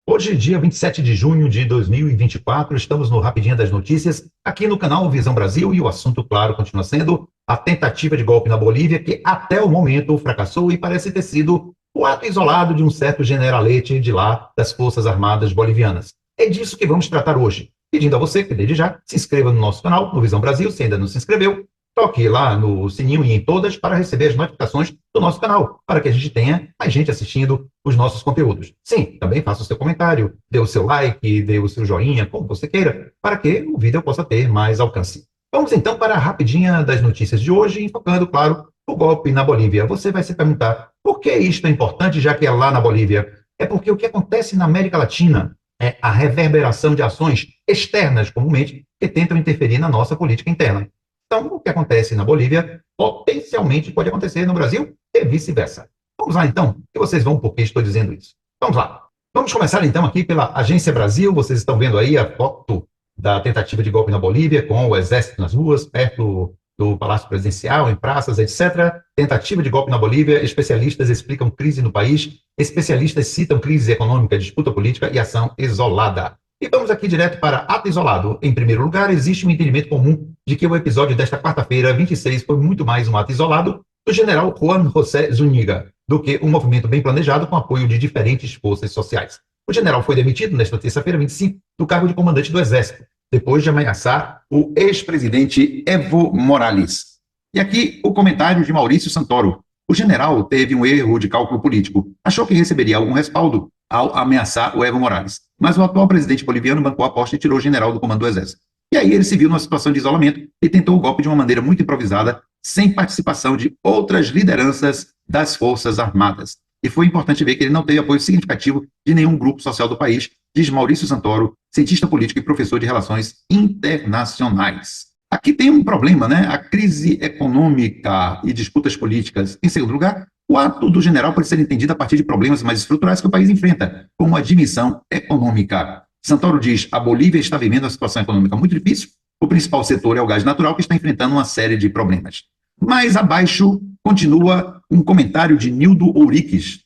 Hoje, dia 27 de junho de 2024, estamos no Rapidinha das Notícias, aqui no canal Visão Brasil, e o assunto, claro, continua sendo a tentativa de golpe na Bolívia, que até o momento fracassou e parece ter sido o ato isolado de um certo generalete de lá das Forças Armadas Bolivianas. É disso que vamos tratar hoje, pedindo a você que, desde já, se inscreva no nosso canal, no Visão Brasil, se ainda não se inscreveu, toque lá no sininho e em todas para receber as notificações do nosso canal, para que a gente tenha mais gente assistindo os nossos conteúdos. Sim, também faça o seu comentário, dê o seu like, dê o seu joinha, como você queira, para que o vídeo possa ter mais alcance. Vamos então para a rapidinha das notícias de hoje, enfocando, claro, o golpe na Bolívia. Você vai se perguntar, por que isto é importante, já que é lá na Bolívia? É porque o que acontece na América Latina é a reverberação de ações externas, comumente, que tentam interferir na nossa política interna. Então, o que acontece na Bolívia potencialmente pode acontecer no Brasil e vice-versa. Vamos lá, então, que vocês vão por que estou dizendo isso. Vamos lá. Vamos começar, então, aqui pela Agência Brasil. Vocês estão vendo aí a foto da tentativa de golpe na Bolívia, com o exército nas ruas, perto do Palácio Presidencial, em praças, etc. Tentativa de golpe na Bolívia. Especialistas explicam crise no país. Especialistas citam crise econômica, disputa política e ação isolada. E vamos aqui direto para ato isolado. Em primeiro lugar, existe um entendimento comum de que o episódio desta quarta-feira, 26, foi muito mais um ato isolado do general Juan José Zúñiga do que um movimento bem planejado com apoio de diferentes forças sociais. O general foi demitido nesta terça-feira, 25, do cargo de comandante do Exército, depois de ameaçar o ex-presidente Evo Morales. E aqui o comentário de Maurício Santoro. O general teve um erro de cálculo político. Achou que receberia algum respaldo ao ameaçar o Evo Morales. Mas o atual presidente boliviano bancou a aposta e tirou o general do comando do Exército. E aí ele se viu numa situação de isolamento e tentou o golpe de uma maneira muito improvisada, sem participação de outras lideranças das Forças Armadas. E foi importante ver que ele não teve apoio significativo de nenhum grupo social do país, diz Maurício Santoro, cientista político e professor de relações internacionais. Aqui tem um problema, né? A crise econômica e disputas políticas. Em segundo lugar, o ato do general pode ser entendido a partir de problemas mais estruturais que o país enfrenta, como a dimensão econômica. Santoro diz, a Bolívia está vivendo uma situação econômica muito difícil, o principal setor é o gás natural, que está enfrentando uma série de problemas. Mais abaixo, continua um comentário de Nildo Ouriques,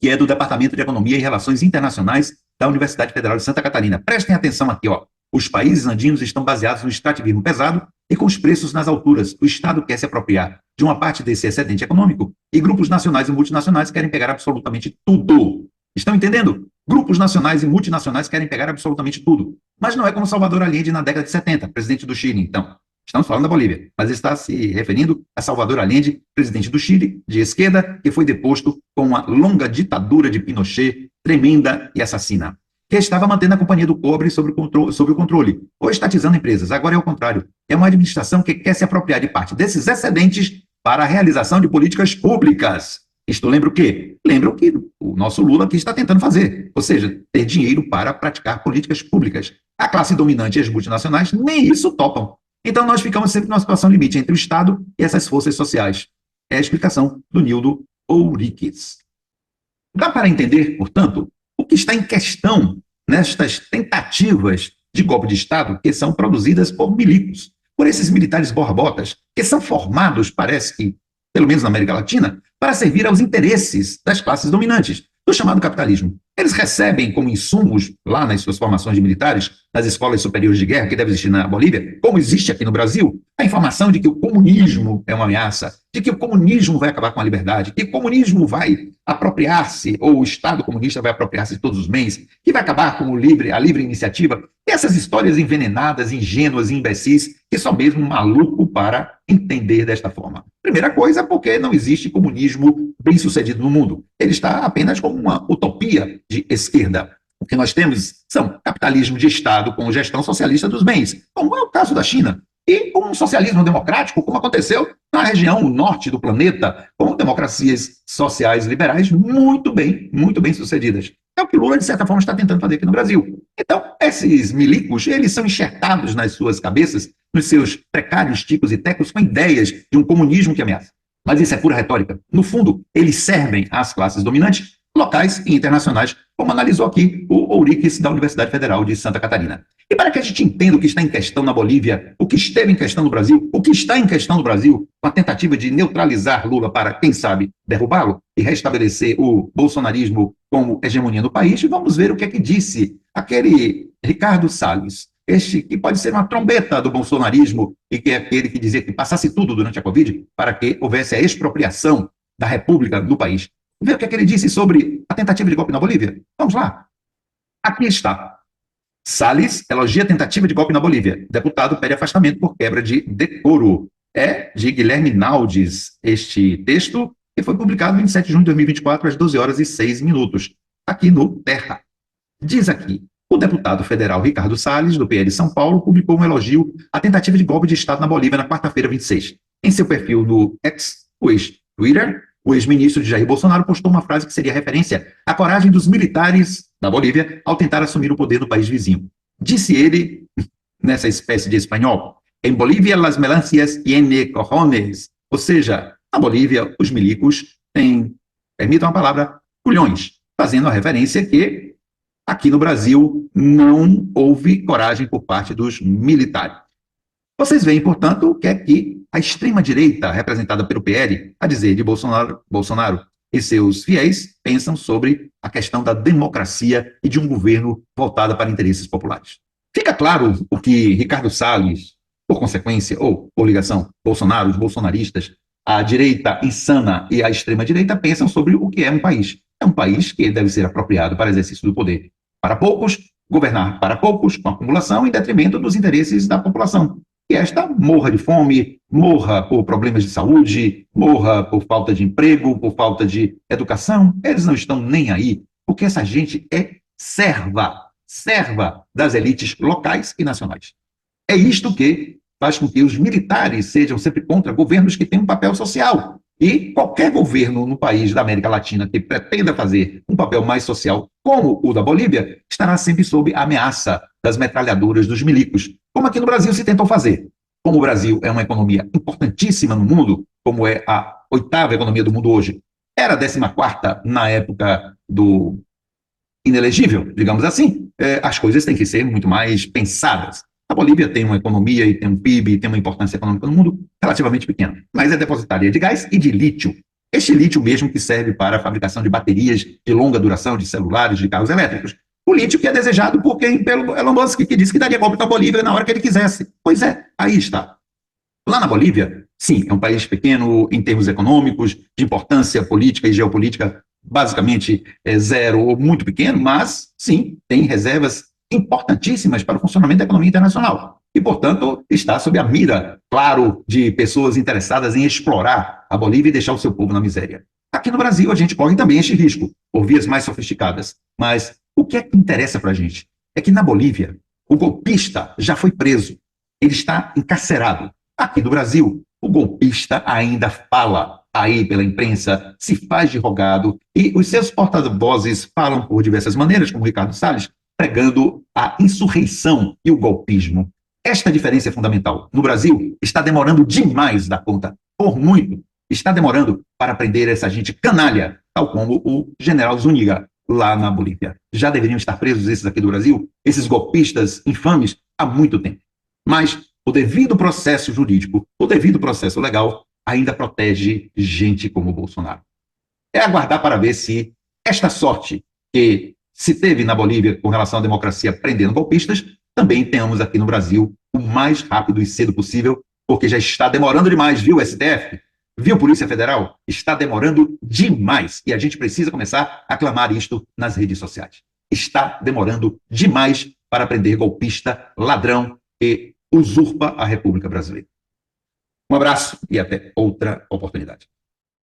que é do Departamento de Economia e Relações Internacionais da Universidade Federal de Santa Catarina. Prestem atenção aqui, ó. Os países andinos estão baseados no extrativismo pesado e com os preços nas alturas. O Estado quer se apropriar de uma parte desse excedente econômico e grupos nacionais e multinacionais querem pegar absolutamente tudo. Estão entendendo? Grupos nacionais e multinacionais querem pegar absolutamente tudo. Mas não é como Salvador Allende na década de 70, presidente do Chile, então. Estamos falando da Bolívia, mas está se referindo a Salvador Allende, presidente do Chile, de esquerda, que foi deposto com uma longa ditadura de Pinochet, tremenda e assassina, que estava mantendo a Companhia do Cobre sob o controle, ou estatizando empresas. Agora é o contrário. É uma administração que quer se apropriar de parte desses excedentes para a realização de políticas públicas. Isto lembra o quê? Lembra o que o nosso Lula aqui está tentando fazer, ou seja, ter dinheiro para praticar políticas públicas. A classe dominante e as multinacionais nem isso topam. Então nós ficamos sempre numa situação limite entre o Estado e essas forças sociais. É a explicação do Nildo Ouriques. Dá para entender, portanto, o que está em questão nestas tentativas de golpe de Estado que são produzidas por milicos, por esses militares borbotas, que são formados, parece que, pelo menos na América Latina, para servir aos interesses das classes dominantes, do chamado capitalismo. Eles recebem como insumos, lá nas suas formações de militares, nas escolas superiores de guerra que devem existir na Bolívia, como existe aqui no Brasil, a informação de que o comunismo é uma ameaça, de que o comunismo vai acabar com a liberdade, que o comunismo vai apropriar-se, ou o Estado comunista vai apropriar-se de todos os bens, que vai acabar com a livre iniciativa. E essas histórias envenenadas, ingênuas e imbecis, que só mesmo um maluco para entender desta forma. Primeira coisa, porque não existe comunismo bem-sucedido no mundo. Ele está apenas como uma utopia de esquerda. O que nós temos são capitalismo de Estado com gestão socialista dos bens, como é o caso da China, e um socialismo democrático, como aconteceu na região norte do planeta, com democracias sociais liberais muito bem sucedidas. É o que Lula, de certa forma, está tentando fazer aqui no Brasil. Então, esses milicos, eles são enxertados nas suas cabeças, nos seus precários ticos e tecos, com ideias de um comunismo que ameaça. Mas isso é pura retórica. No fundo, eles servem às classes dominantes, locais e internacionais, como analisou aqui o Ouriques da Universidade Federal de Santa Catarina. E para que a gente entenda o que está em questão na Bolívia, o que esteve em questão no Brasil, o que está em questão no Brasil, com a tentativa de neutralizar Lula para, quem sabe, derrubá-lo e restabelecer o bolsonarismo como hegemonia no país, vamos ver o que é que disse aquele Ricardo Salles, este que pode ser uma trombeta do bolsonarismo e que é aquele que dizia que passasse tudo durante a Covid para que houvesse a expropriação da república do país. Vamos ver o que é que ele disse sobre a tentativa de golpe na Bolívia? Vamos lá. Aqui está. Salles elogia a tentativa de golpe na Bolívia. Deputado pede afastamento por quebra de decoro. É de Guilherme Naldes este texto, que foi publicado em 27 de junho de 2024, às 12h06, aqui no Terra. Diz aqui, o deputado federal Ricardo Salles, do PL de São Paulo, publicou um elogio à tentativa de golpe de Estado na Bolívia na quarta-feira, 26. Em seu perfil no X, o ex-Twitter, o ex-ministro de Jair Bolsonaro postou uma frase que seria referência à coragem dos militares da Bolívia ao tentar assumir o poder do país vizinho. Disse ele, nessa espécie de espanhol, em Bolívia las melancias tiene cojones, ou seja, na Bolívia os milicos têm, permitam a palavra, culhões, fazendo a referência que aqui no Brasil não houve coragem por parte dos militares. Vocês veem, portanto, o que é que a extrema-direita, representada pelo PL, a dizer de Bolsonaro e seus fiéis, pensam sobre a questão da democracia e de um governo voltado para interesses populares. Fica claro o que Ricardo Salles, por consequência, ou por ligação, Bolsonaro, os bolsonaristas, a direita insana e a extrema-direita pensam sobre o que é um país. É um país que deve ser apropriado para exercício do poder para poucos, governar para poucos, com acumulação, em detrimento dos interesses da população. E esta morra de fome, morra por problemas de saúde, morra por falta de emprego, por falta de educação. Eles não estão nem aí, porque essa gente é serva das elites locais e nacionais. É isto que faz com que os militares sejam sempre contra governos que têm um papel social. E qualquer governo no país da América Latina que pretenda fazer um papel mais social, como o da Bolívia, estará sempre sob a ameaça das metralhadoras dos milicos, como aqui no Brasil se tentou fazer. Como o Brasil é uma economia importantíssima no mundo, como é a 8ª economia do mundo hoje, era a 14ª na época do inelegível, digamos assim, as coisas têm que ser muito mais pensadas. A Bolívia tem uma economia e tem um PIB, tem uma importância econômica no mundo relativamente pequena, mas é depositária de gás e de lítio. Este lítio mesmo que serve para a fabricação de baterias de longa duração, de celulares, de carros elétricos. O lítio que é desejado por quem? Pelo Elon Musk, que disse que daria golpe na Bolívia na hora que ele quisesse. Pois é, aí está. Lá na Bolívia, sim, é um país pequeno em termos econômicos, de importância política e geopolítica basicamente zero ou muito pequeno, mas, sim, tem reservas importantíssimas para o funcionamento da economia internacional. E, portanto, está sob a mira, claro, de pessoas interessadas em explorar a Bolívia e deixar o seu povo na miséria. Aqui no Brasil, a gente corre também este risco, por vias mais sofisticadas. Mas o que é que interessa para a gente? É que na Bolívia, o golpista já foi preso. Ele está encarcerado. Aqui no Brasil, o golpista ainda fala aí pela imprensa, se faz de rogado, e os seus porta-vozes falam por diversas maneiras, como Ricardo Salles, pregando a insurreição e o golpismo. Esta diferença é fundamental. No Brasil, está demorando demais da conta, por muito. Está demorando para prender essa gente canalha, tal como o general Zúñiga, lá na Bolívia. Já deveriam estar presos esses aqui do Brasil, esses golpistas infames, há muito tempo. Mas o devido processo jurídico, o devido processo legal, ainda protege gente como o Bolsonaro. É aguardar para ver se esta sorte que se teve na Bolívia com relação à democracia prendendo golpistas, também tenhamos aqui no Brasil o mais rápido e cedo possível, porque já está demorando demais, viu, STF? Viu, Polícia Federal? Está demorando demais. E a gente precisa começar a clamar isto nas redes sociais. Está demorando demais para prender golpista, ladrão e usurpa a República Brasileira. Um abraço e até outra oportunidade.